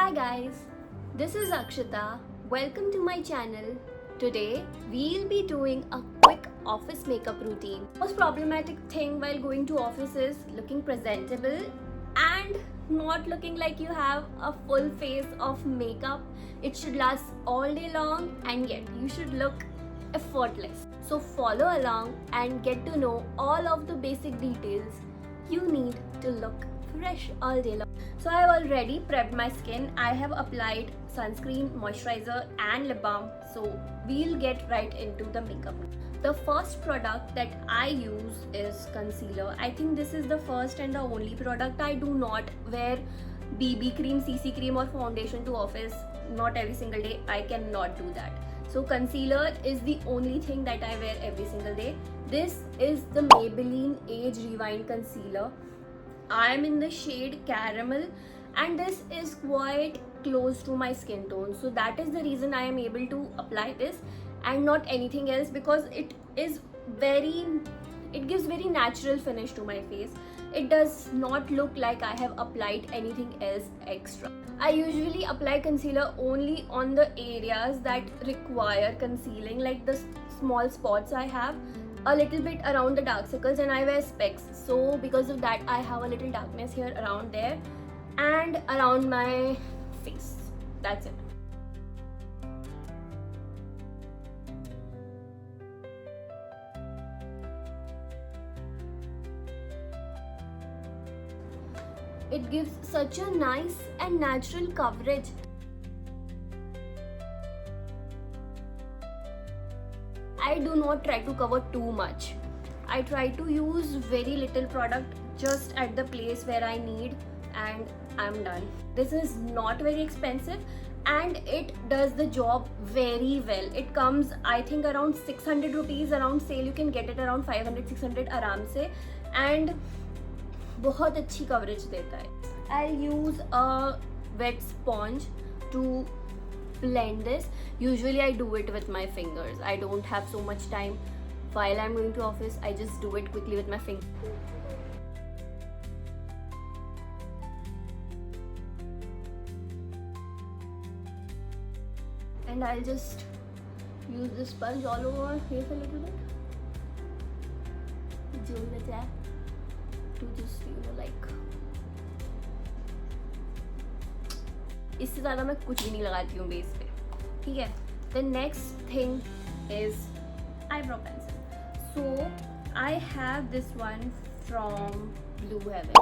Hi guys, this is Akshita. Welcome to my channel. Today we'll be doing a quick office makeup routine. Most problematic thing while going to office is looking presentable and not looking like you have a full face of makeup. It should last all day long and yet you should look effortless. So follow along and get to know all of the basic details you need to look fresh all day long. So I have already prepped my skin. I have applied sunscreen, moisturizer and lip balm. So we'll get right into the makeup. The first product that I use is concealer. I think this is the first and the only product. I do not wear BB cream, CC cream or foundation to office. Not every single day. I cannot do that. So concealer is the only thing that I wear every single day. This is the Maybelline Age Rewind Concealer. I am in the shade caramel and this is quite close to my skin tone. So that is the reason I am able to apply this and not anything else, because it gives very natural finish to my face. It does not look like I have applied anything else extra. I usually apply concealer only on the areas that require concealing, like the small spots I have, a little bit around the dark circles, and I wear specs. So because of that I have a little darkness here around there and around my face. That's it. It gives such a nice and natural coverage. I do not try to cover too much. I try to use very little product just at the place where I need and I'm done. This is not very expensive and it does the job very well. It comes I think around 600 rupees. Around sale you can get it around 500-600 आराम से, and बहुत अच्छी coverage देता है. I'll use a wet sponge to blend this. Usually I do it with my fingers. I don't have so much time while I'm going to office. I just do it quickly with my fingers. And I'll just use the sponge all over my face a little bit. To just like. इससे ज़्यादा मैं कुछ भी नहीं लगाती हूँ base पे, ठीक है. The next thing is eyebrow pencil. So I have this one from Blue Heaven.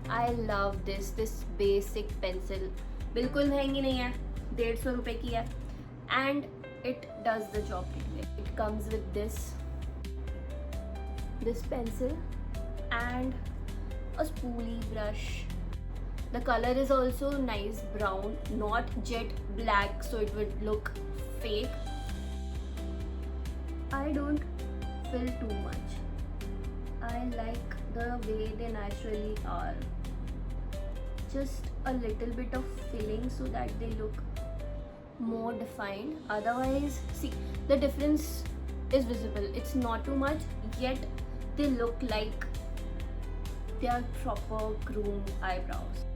I love this basic pencil. बिल्कुल महंगी नहीं है, 150 रुपए की है, and it does the job. It comes with this pencil and a spoolie brush. The color is also nice brown, not jet black, so it would look fake. I don't fill too much. I like the way they naturally are. Just a little bit of filling so that they look more defined. Otherwise, see, the difference is visible. It's not too much, yet they look like they are proper groomed eyebrows.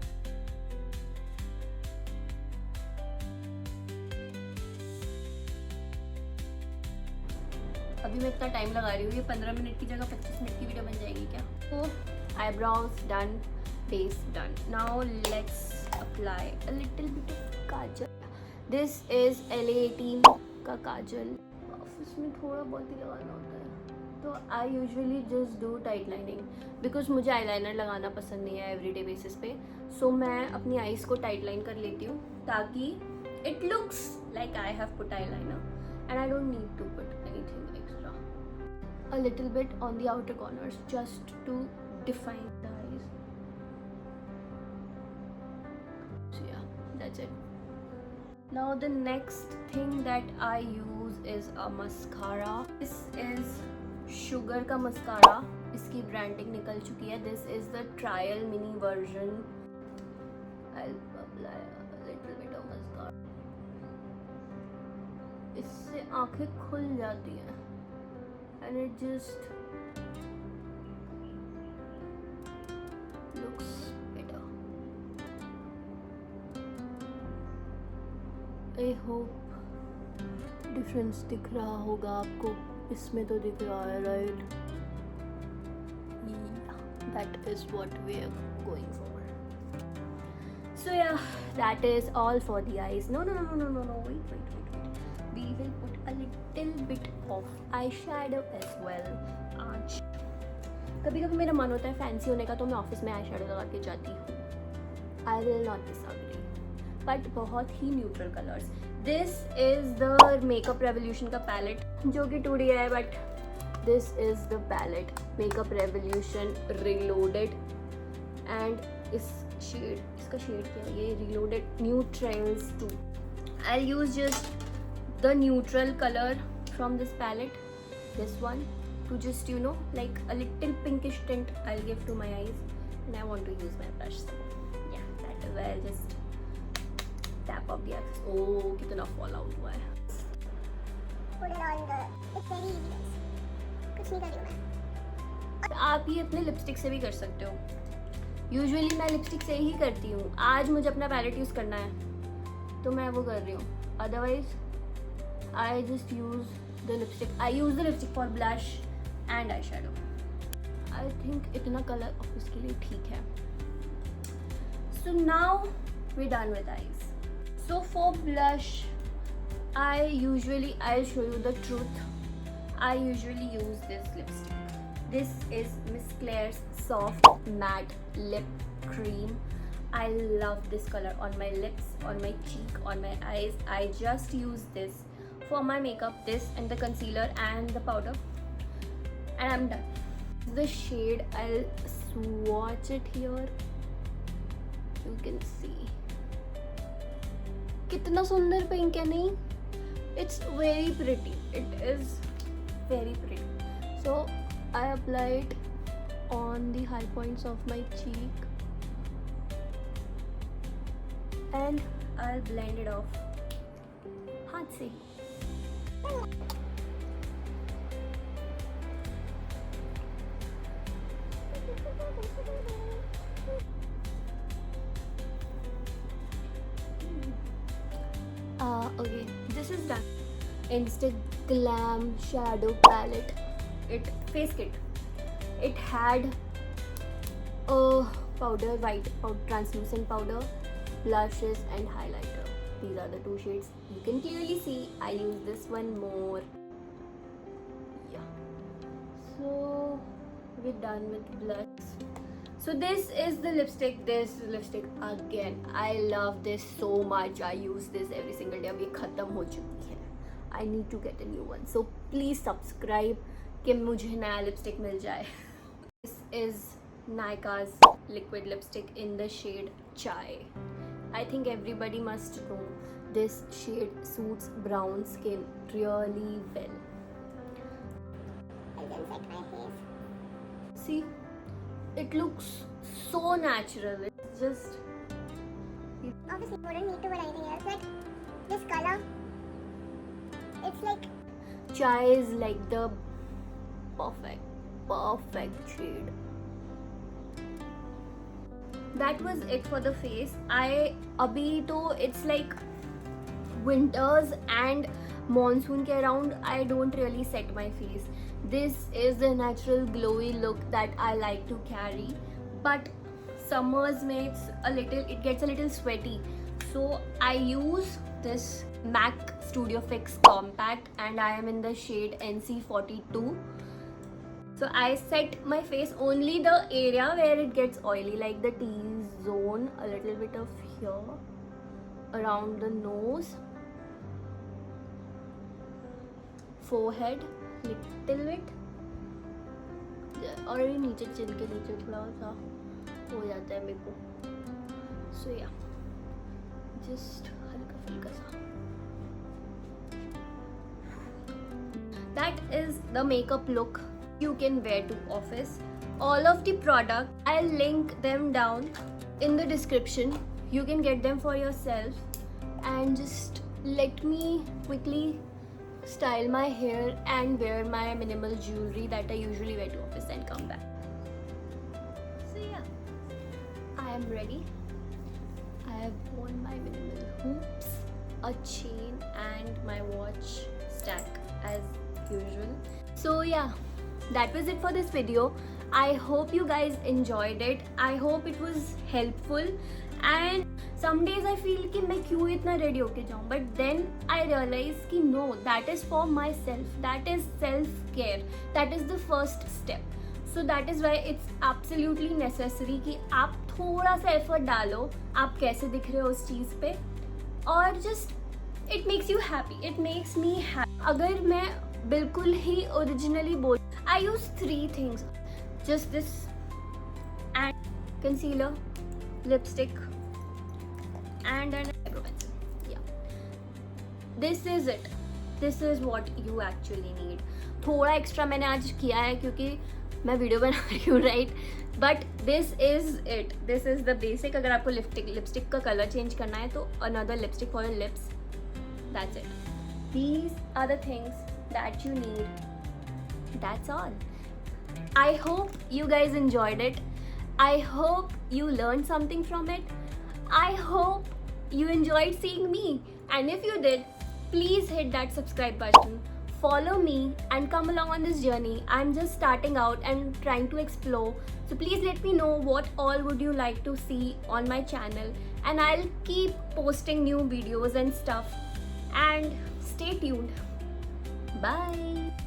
अभी मैं इतना time लगा रही हूँ, ये 15 minute की जगह 25 minute की वीडियो बन जाएगी क्या? तो eyebrows done, base done. Now let's apply a little bit of Kajal. This is LA18 का काजल. ऑफिस में थोड़ा बहुत ही लगाना होता है, तो I usually just do tight lining because मुझे eyeliner लगाना पसंद नहीं है everyday basis पे. So मैं अपनी eyes को tight line कर लेती हूँ ताकि it looks like I have put eyeliner and I don't need to put anything extra. A little bit on the outer corners just to define the eyes. So yeah, that's it. Now the next thing that I use is a mascara. This is Sugar का mascara. इसकी branding निकल चुकी है. This is the trial mini version. I'll apply a little bit of mascara. इससे आंखें खुल जाती हैं and it just looks better. I hope difference दिख रहा होगा आपको, इसमें तो दिख रहा है right. That is what we are going for. So yeah, that is all for the eyes. No, wait. We will put a little bit of eyeshadow as well. आज कभी कभी मेरा मन होता है फैंसी होने का, तो मैं ऑफिस में आई शेडो लगा के जाती हूँ. I will not disagree, but बहुत ही neutral colours. This is the Makeup Revolution का पैलेट, जो कि 2D है, but this is the palette Makeup Revolution Reloaded. And इसका शेड क्या है, ये Reloaded Neutrals 2. I use just the neutral colour from this palette, this one, to just like a little pinkish tint I'll give to my eyes, and I want to use my brush. So yeah, that is why I'll just tap up the eyes. Oh, kitna fall out hua hai. Put it on the, it's very easy. कुछ नहीं कर रही मैं. आप ये अपने lipstick से भी कर सकते हो. यूजुअली मैं लिपस्टिक से ही करती हूँ. आज मुझे अपना पैलेट यूज करना है तो मैं वो कर रही हूँ. Otherwise I just use the lipstick. I use the lipstick for blush and eyeshadow. I think इतना color office के लिए ठीक है. So now we're done with eyes. So for blush, I'll show you the truth. I usually use this lipstick. This is Miss Claire's Soft Matte Lip Cream. I love this color on my lips, on my cheek, on my eyes. I just use this for my makeup, this and the concealer and the powder, and I'm done. The shade, I'll swatch it here. You can see कितना सुंदर pink है नहीं? It's very pretty. It is very pretty. So I apply it on the high points of my cheek and I'll blend it off हाथ से. Okay, this is done. Instaglam shadow palette. Face kit. It had a powder, white powder, translucent powder, blushes and highlighter. These are the two shades. You can clearly see I use this one more. Yeah. So we're done with blush. So this is the lipstick. This lipstick again. I love this so much. I use this every single day. अब ये खत्म हो चुकी है. I need to get a new one. So please subscribe कि मुझे नया lipstick मिल जाए. This is Nykaa's liquid lipstick in the shade Chai. I think everybody must know this shade suits brown skin really well. I can set my face. See, it looks so natural. It's just Obviously, you wouldn't need to wear anything else. Like this color, it's like Chai is like the perfect shade. That was it for the face. अभी तो it's like winters and monsoon के around. I don't really set my face. This is the natural glowy look that I like to carry. But summers में it gets a little sweaty. So I use this MAC Studio Fix Compact and I am in the shade NC42. So I set my face only the area where it gets oily, like the T-zone, a little bit of here, around the nose, forehead, little bit, और ये नीचे चिन के नीचे थोड़ा सा हो जाता है मेरे को. So yeah, just हल्का फुल्का सा. That is the makeup look you can wear to office. All of the product, I'll link them down in the description. You can get them for yourself. And just let me quickly style my hair and wear my minimal jewelry that I usually wear to office and come back. So yeah, I am ready. I have worn my minimal hoops. a chain and my watch stack as usual. So yeah, that was it for this video. I hope you guys enjoyed it. I hope it was helpful. And some days I feel कि मैं क्यों इतना ready होके जाऊँ, but then I realize कि no, that is for myself. That is self-care. That is the first step. So that is why it's absolutely necessary कि आप थोड़ा सा effort डालो, आप कैसे दिख रहे हो उस चीज़ पे, और just it makes you happy. It makes me happy. अगर मैं बिल्कुल ही originally बोल, I use 3 things. Just this and concealer, lipstick and an eyebrow pencil. Yeah, this is it. This is what you actually need. थोड़ा extra मैंने आज किया है क्योंकि मैं वीडियो बना रही हूँ, right, but this is it. This is the basic. अगर आपको लिपस्टिक का कलर चेंज करना है तो another lipstick for your lips. That's it. These are the things that you need. That's all. I hope you guys enjoyed it. I hope you learned something from it. I hope you enjoyed seeing me. And if you did, please hit that subscribe button. Follow me and come along on this journey. I'm just starting out and trying to explore. So please let me know what all would you like to see on my channel. And I'll keep posting new videos and stuff. And stay tuned. Bye.